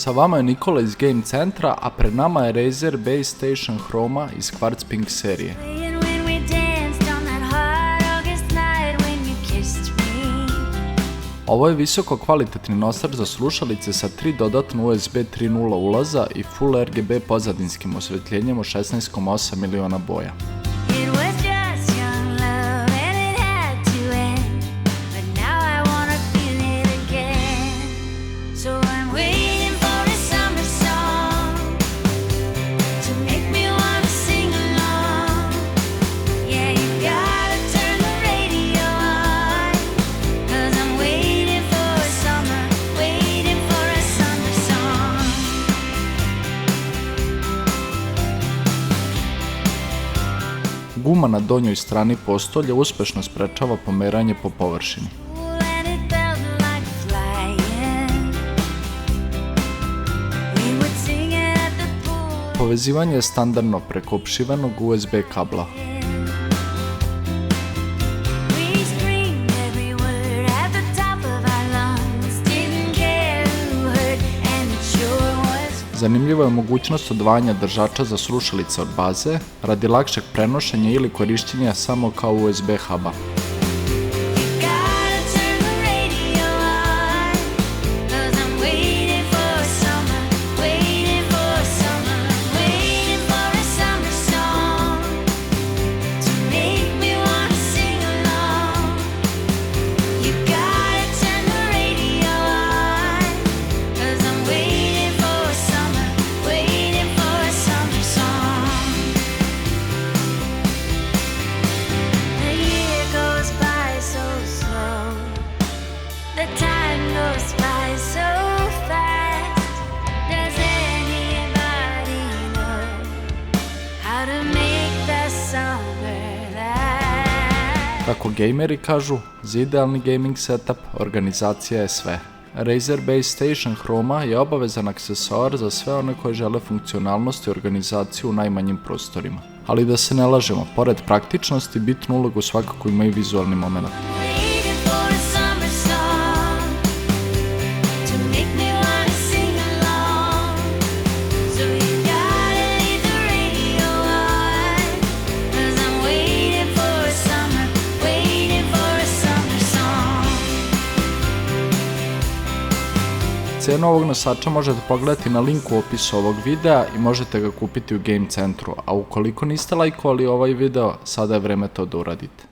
Sa vama je Nikola iz Game Centra, a pred nama je Razer Base Station Chroma iz Quartz Pink serije. Ovo je visoko kvalitetni nosač za slušalice sa 3 dodatna USB 3.0 ulaza i Full RGB pozadinskim osvetljenjem od 16,8 miliona boja. Guma na donjoj strani postolja uspešno sprečava pomeranje po površini. Povezivanje je standardno preko opšivanog USB kabla. Zanimljiva je mogućnost odvajanja držača za slušalice od baze radi lakšeg prenošenja ili korišćenja samo kao USB huba. Kako gejmeri kažu, za idealni gaming setup organizacija je sve. Razer Base Station Chroma je obavezan aksesoar za sve one koji žele funkcionalnost i organizaciju u najmanjim prostorima. Ali da se ne lažemo, pored praktičnosti, bitnu ulogu svakako ima i vizualni moment. Cijenu ovog nosača možete pogledati na linku u opisu ovog videa i možete ga kupiti u Game Centru, a ukoliko niste lajkovali ovaj video, sada je vreme to da uradite.